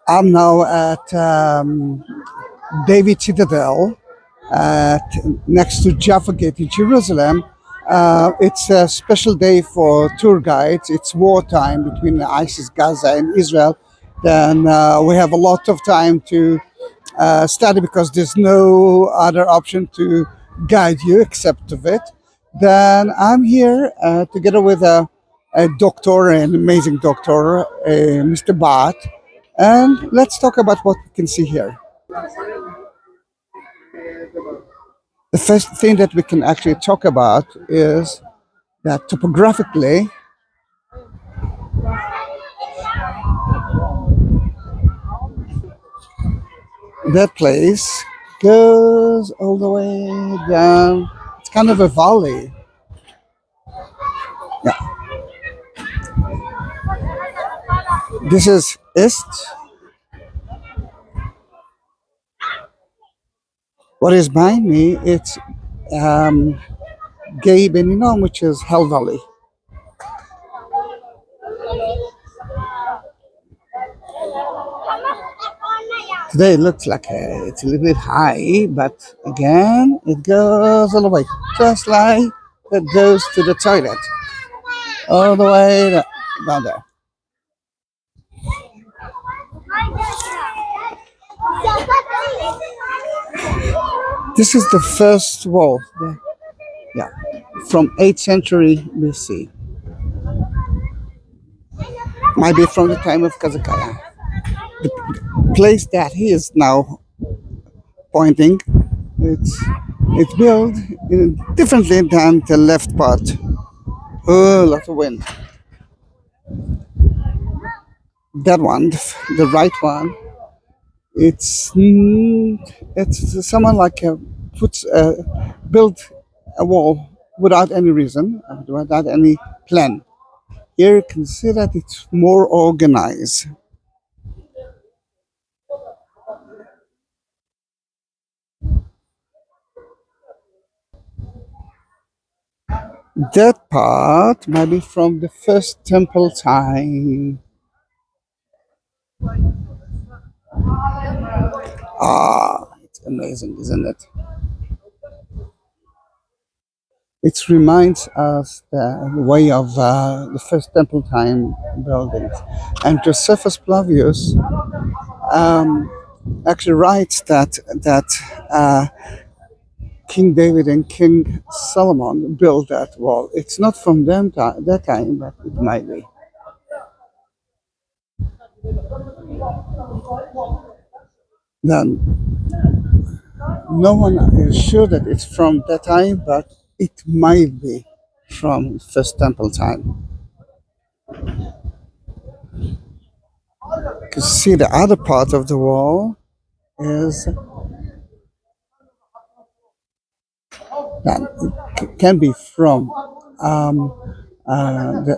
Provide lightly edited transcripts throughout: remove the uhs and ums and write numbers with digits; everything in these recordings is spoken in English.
I'm now at David Citadel, next to Jaffa Gate in Jerusalem. It's a special day for tour guides. It's wartime between ISIS, Gaza, and Israel. Then we have a lot of time to study because there's no other option to guide you except of it. Then I'm here together with a doctor, an amazing doctor, Mr. Bhatt, and let's talk about what we can see here. The first thing that we can actually talk about is that topographically, that place goes all the way down. It's kind of a valley. Yeah. This is east. What is behind me, it's Gay Beninom, which is Hell Valley. Today it looks like it's a little bit high, but again, it goes all the way, just like it goes to the toilet, all the way down there. This is the first wall, yeah, from 8th century BC. Might be from the time of Kazakhstan. The place that he is now pointing, it's built differently than the left part. Oh, a lot of wind. That one, the right one, it's someone like puts built a wall without any reason, without any plan. Here you can see that it's more organized. That part might be from the first temple time. Ah, it's amazing, isn't it? It reminds us the way of the first temple time buildings. And Josephus Flavius actually writes that King David and King Solomon built that wall. It's not from that time, but it might be. Then no one is sure that it's from that time, but it might be from First Temple time. You can see the other part of the wall is that it can be from the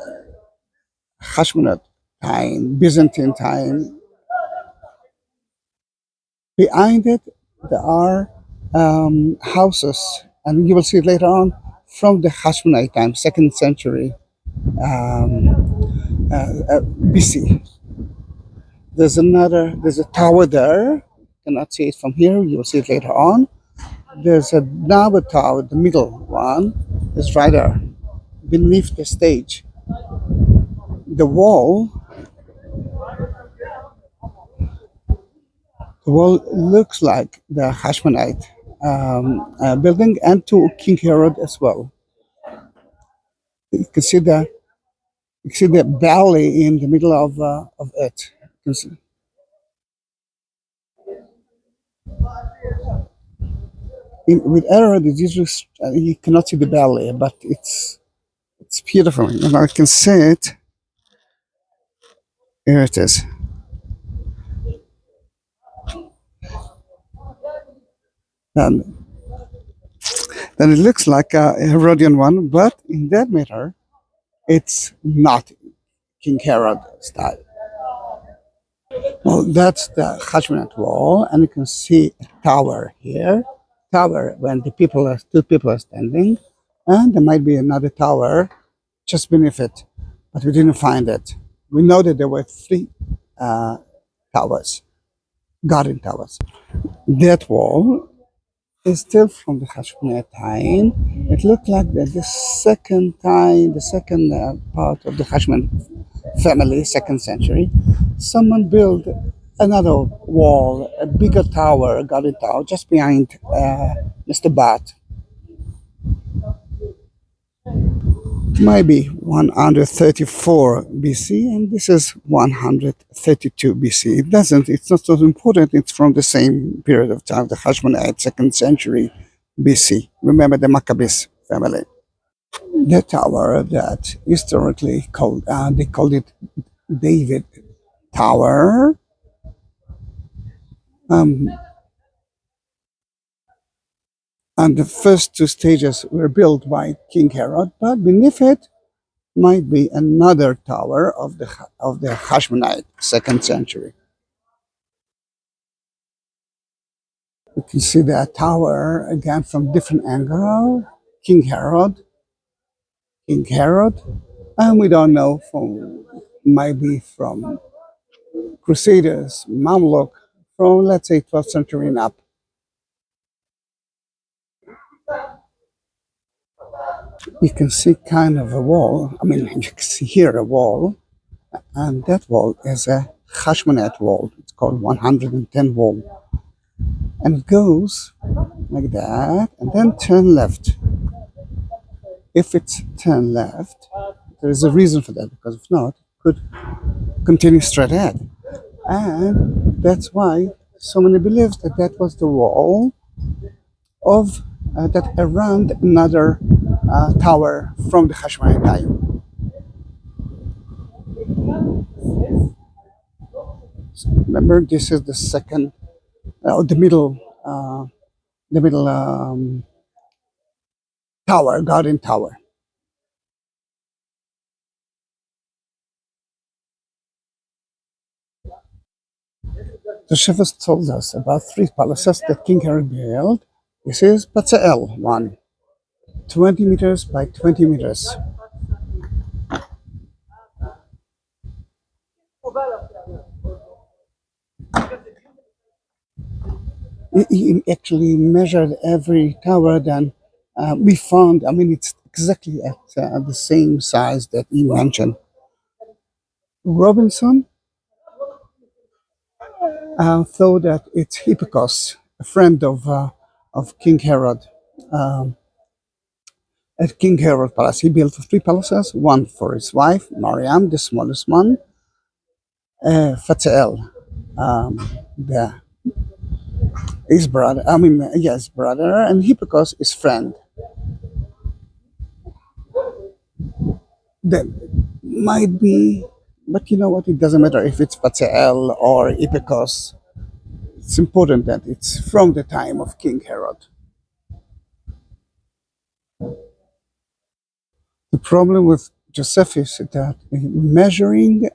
Hasmonean time, Byzantine time. Behind it, there are houses, and you will see it later on from the Hasmonean time, 2nd century BC. There's a tower there. You cannot see it from here. You will see it later on. There's another tower, the middle one is right there, beneath the stage. The wall looks like the Hashmonite building, and to King Herod as well. You can see the valley in the middle of it. You can see. With Herod, you cannot see the valley, but it's beautiful. And I can see it. Here it is. And then it looks like a Herodian one, but in that matter, it's not King Herod style. Well, that's the Hashmonite wall, and you can see a tower here. Tower when two people are standing, and there might be another tower just beneath it, but we didn't find it. We know that there were three towers, garden towers. That wall is still from the Hasmonean time. It looked like the second time, the second part of the Hashmonean family, second century. Someone built another wall, a bigger tower, a garden tower, just behind Mr. Bat. Maybe 134 BC, and this is 132 BC. It's not so important, it's from the same period of time, the Hashmonite, second century BC. Remember the Maccabees family. The tower that historically they called it David Tower. Um, and the first two stages were built by King Herod, but beneath it might be another tower of the Hashmonite, second century. You can see that tower again from different angle. King Herod, King Herod, and we don't know from maybe from Crusaders, Mamluk, from let's say 12th century and up. You can see kind of a wall. I mean, you can see here a wall, and that wall is a Hashmonite wall. It's called 110 wall, and it goes like that, and then turn left. If it's turn left, there is a reason for that, because if not, it could continue straight ahead. And that's why so many believe that that was the wall of that around another tower from the Hashmonean time. So remember, this is the second, the middle tower, garden tower. The Shepherds told us about three palaces that King Herod built. This is Patsael one, 20 meters by 20 meters. He actually measured every tower. Then we found, I mean, it's exactly at the same size that he mentioned. Robinson thought that it's Hippicus, a friend of King Herod. Um, at King Herod Palace, he built three palaces, one for his wife, Mariam, the smallest one, Fatzel, the his brother, I mean, yes, brother, and Hippicus, his friend. That might be, but you know what? It doesn't matter if it's Patsael or Hippicus. It's important that it's from the time of King Herod. The problem with Josephus is that measuring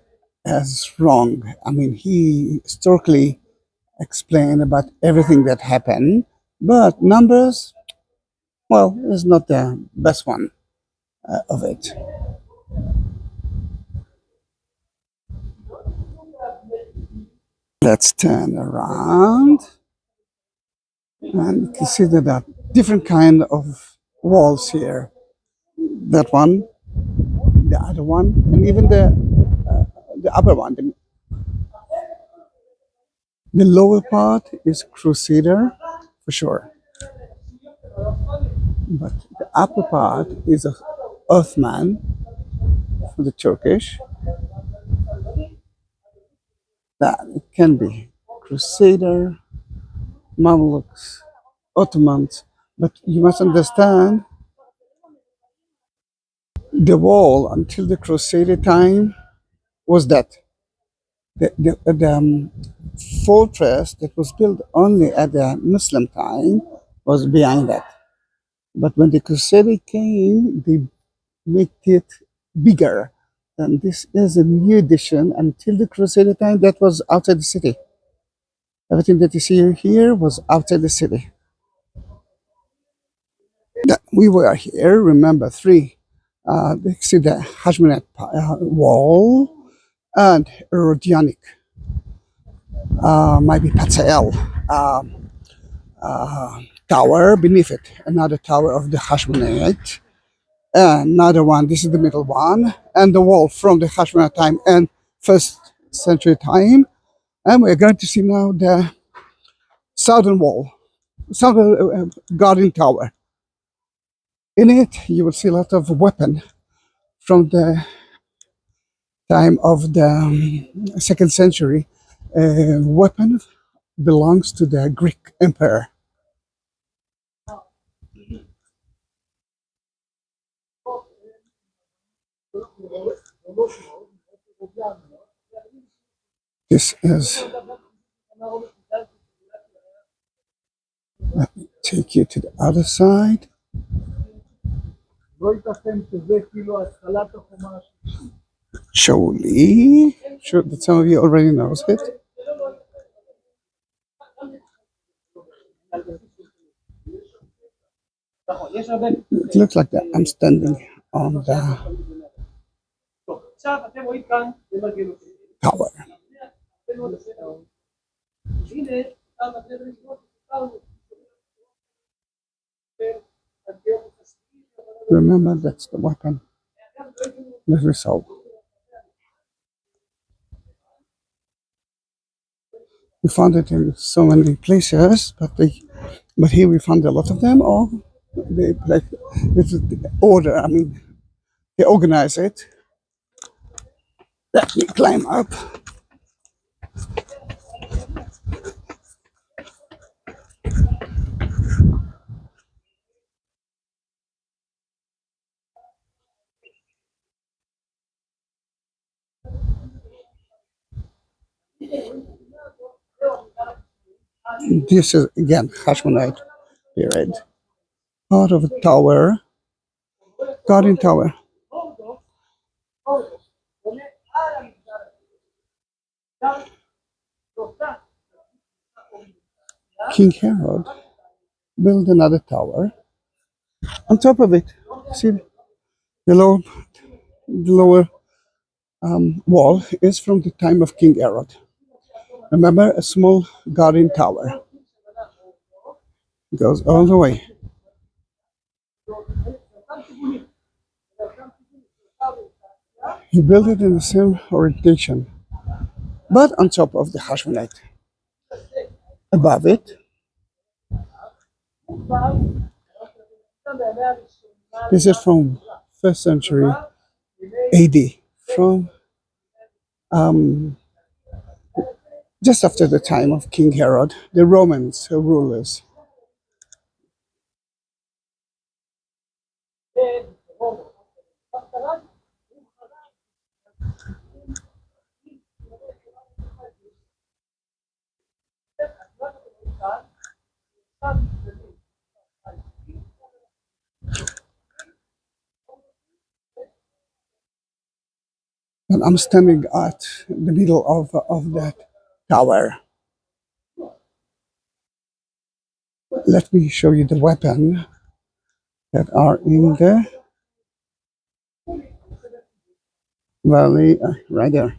is wrong. I mean, he historically explained about everything that happened, but numbers, well, is not the best one of it. Let's turn around, and you can see that there are different kind of walls here. That one, the other one, and even the upper one. The lower part is Crusader, for sure, but the upper part is a Ottoman for the Turkish. That it can be Crusader, Mamluks, Ottomans, but you must understand the wall until the Crusader time was that the fortress that was built only at the Muslim time was behind that. But when the Crusader came, they made it bigger. And this is a new addition. Until the Crusader time, that was outside the city. Everything that you see here was outside the city. We were here, remember, three. You see the Hashmonite wall and Herodianic. might be Patsael tower. Beneath it, another tower of the Hasmonean. Another one, this is the middle one, and the wall from the Hasmonean time and first century time. And we're going to see now the southern wall, southern guarding tower. In it, you will see a lot of weapon from the time of the second century. Weapon belongs to the Greek Empire. This is, let me take you to the other side. Surely, sure that some of you already knows it. It looks like that I'm standing on the tower. Remember, that's the weapon that we saw. We found it in so many places, but here we found a lot of them. Or they like it's the order. I mean, they organize it. Let me climb up. This is again Hashmonite period. Part of a tower, guarding tower. King Herod built another tower. On top of it, see the lower wall is from the time of King Herod. Remember, a small guarding tower goes all the way. He built it in the same orientation, but on top of the Hashmonite. Above it, this is from first century AD, from just after the time of King Herod, the Romans rulers. And I'm standing at the middle of that tower. Let me show you the weapon that are in the valley, right there.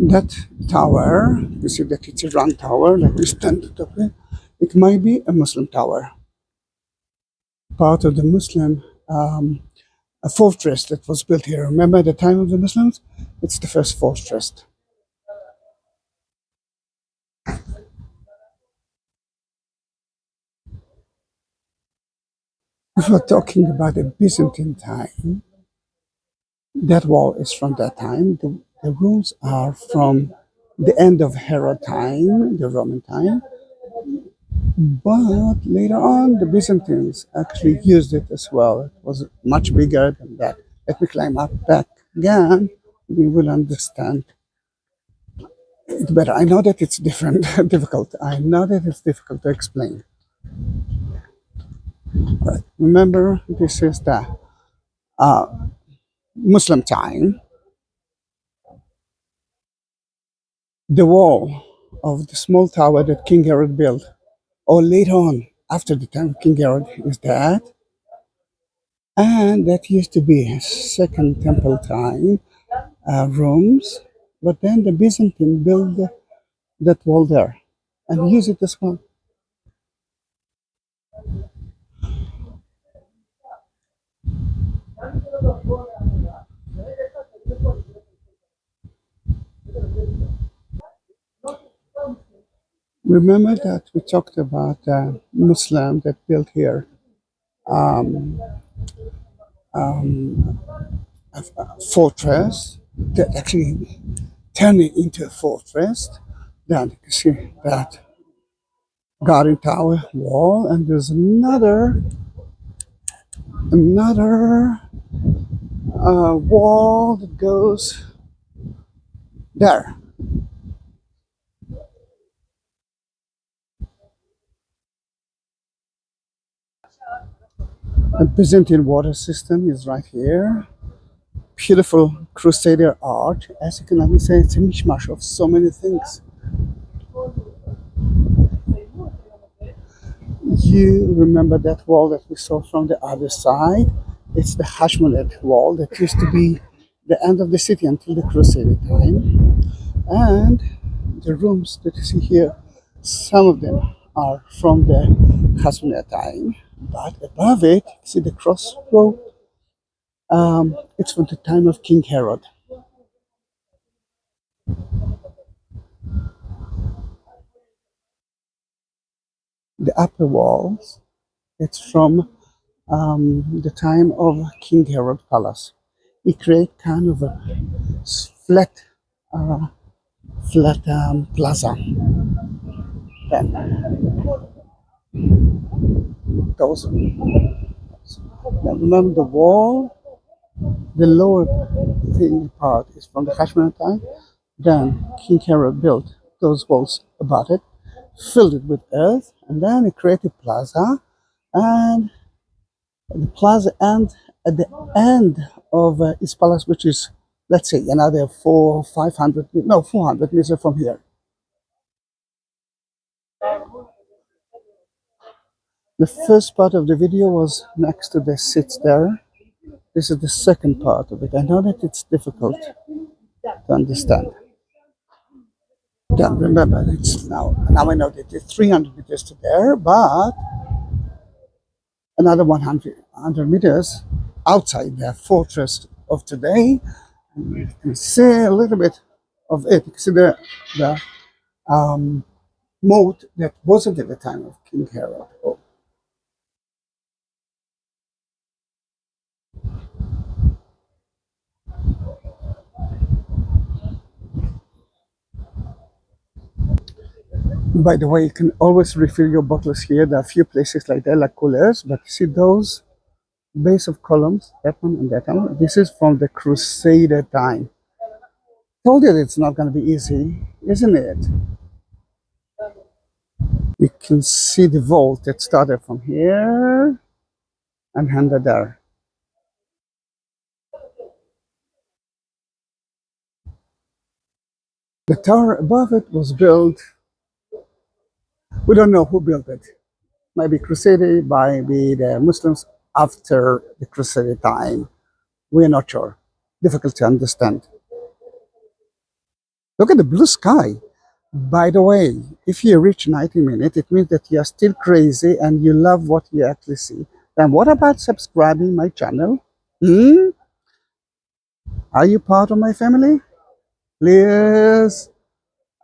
That tower, you see that it's a round tower, like we stand on top of it. It might be a Muslim tower, part of the Muslim a fortress that was built here. Remember the time of the Muslims? It's the first fortress. If we're talking about the Byzantine time, that wall is from that time. The rooms are from the end of Herod time, the Roman time. But later on, the Byzantines actually used it as well. It was much bigger than that. Let me climb up back again. We will understand it better. I know that it's different, difficult. I know that it's difficult to explain. Remember, this is the uh, Muslim time. The wall of the small tower that King Herod built, or later on, after the time of King Herod, is that. And that used to be Second Temple time rooms. But then the Byzantine built that wall there and use it as well. Remember that we talked about Muslim that built here um, a fortress that actually turned it into a fortress. Then you can see that guarding tower wall, and there's another wall that goes there. The Byzantine water system is right here. Beautiful Crusader art. As you can understand, it's a mishmash of so many things. You remember that wall that we saw from the other side? It's the Hasmonean wall that used to be the end of the city until the Crusader time. And the rooms that you see here, some of them are from the Hasmonean time, but above it, see the crossroad? It's from the time of King Herod. The upper walls, it's from the time of King Herod Palace. He created kind of a flat, uh, flat plaza. Then those. Now remember the wall, the lower thing part is from the Hasmonean time. Then King Herod built those walls about it, filled it with earth, and then he created plaza. And the plaza end at the end of his palace, which is, let's say, another 400 meters from here. The first part of the video was next to the seats there. This is the second part of it. I know that it's difficult to understand. Then remember, it's now I know that it's 300 meters to there, but another 100 meters outside the fortress of today. And you can see a little bit of it. You can see the um, moat that wasn't at the time of King Herod. Oh, by the way, you can always refill your bottles here. There are a few places like that, like coolers, but you see those base of columns, that one and that one. This is from the Crusader time. Told you that it's not going to be easy, isn't it? You can see the vault that started from here and ended there. The tower above it was built. We don't know who built it. Maybe Crusader, maybe the Muslims after the Crusader time. We're not sure. Difficult to understand. Look at the blue sky. By the way, if you reach 90 minutes, it means that you're still crazy and you love what you actually see. Then what about subscribing my channel? Hmm? Are you part of my family? Please.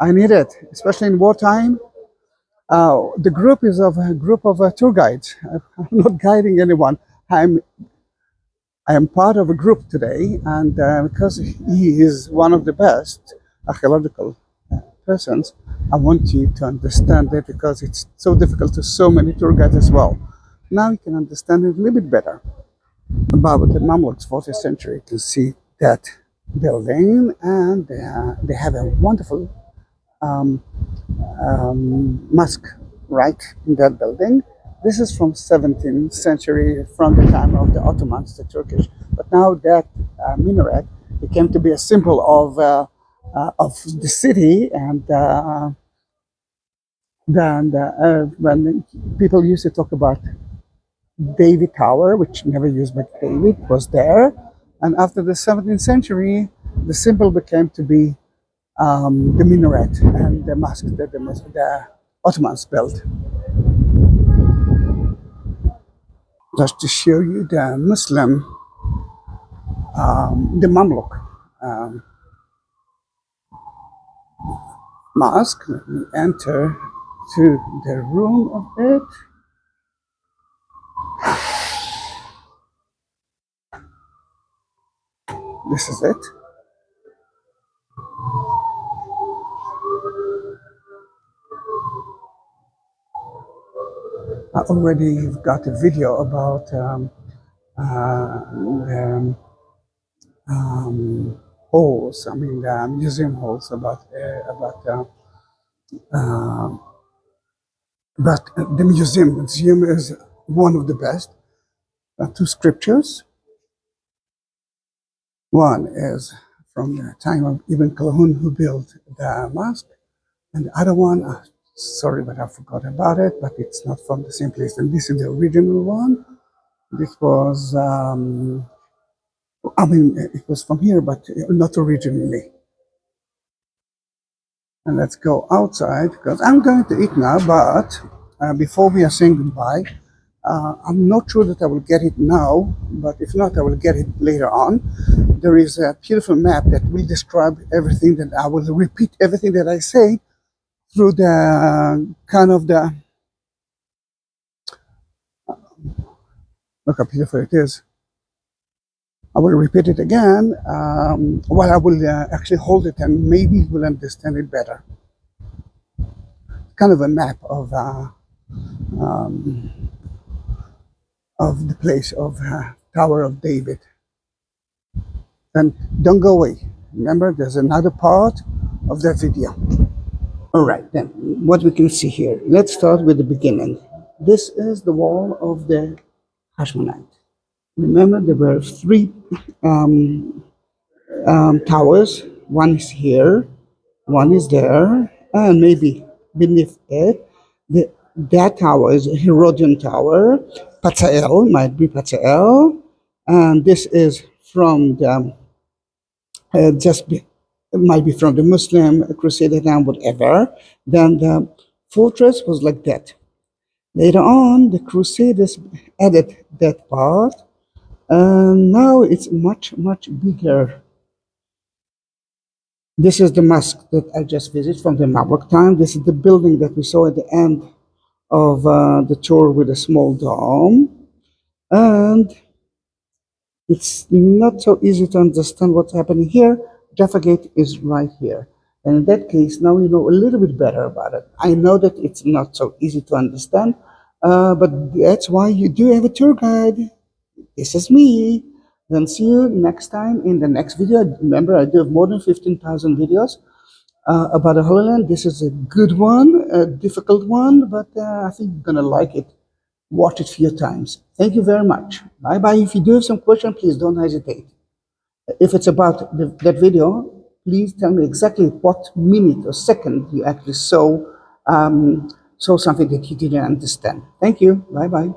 I need it, especially in wartime. The group is of a group of tour guides. I'm not guiding anyone. I am part of a group today, and because he is one of the best archaeological persons, I want you to understand it because it's so difficult to so many tour guides as well. Now you can understand it a little bit better. About the Mamluks, 14th century, you can see that building, and they have a wonderful mosque right in that building. This is from 17th century, from the time of the Ottomans, the Turkish. But now that minaret became to be a symbol of the city, and then when people used to talk about David Tower, which never used by David, was there. And after the 17th century, the symbol became to be the minaret and the mosque that the Ottomans built. Just to show you the Muslim, the Mamluk mosque. Let me enter to the room of it. This is it. I already got a video about the halls. I mean, the museum halls but the museum. The museum is one of the best. Two scriptures. One is from the time of Ibn Khaldun, who built the mosque, and the other one, sorry, but I forgot about it, but it's not from the same place. And this is the original one. This was, I mean, it was from here, but not originally. And let's go outside, because I'm going to eat now, but before we are saying goodbye, I'm not sure that I will get it now, but if not, I will get it later on. There is a beautiful map that will describe everything, that I will repeat everything that I say through the kind of the, look how beautiful it is. I will repeat it again, while I will actually hold it, and maybe you will understand it better. Kind of a map of the place of Tower of David. And don't go away. Remember, there's another part of that video. All right, then, what we can see here. Let's start with the beginning. This is the wall of the Hasmonean. Remember, there were three towers. One is here, one is there, and maybe beneath it. That tower is a Herodian tower. Patsael might be Patsael, and this is from the it might be from the Muslim, Crusader and whatever. Then the fortress was like that. Later on, the Crusaders added that part, and now it's much, much bigger. This is the mosque that I just visited from the Mamluk time. This is the building that we saw at the end of the tour with a small dome. And it's not so easy to understand what's happening here. Jaffa Gate is right here. And in that case, now you know a little bit better about it. I know that it's not so easy to understand, but that's why you do have a tour guide. This is me. Then see you next time in the next video. Remember, I do have more than 15,000 videos about the Holy Land. This is a good one, a difficult one, but I think you're going to like it. Watch it a few times. Thank you very much. Bye-bye. If you do have some question, please don't hesitate. If it's about that video, please tell me exactly what minute or second you actually saw something that you didn't understand. Thank you. Bye-bye.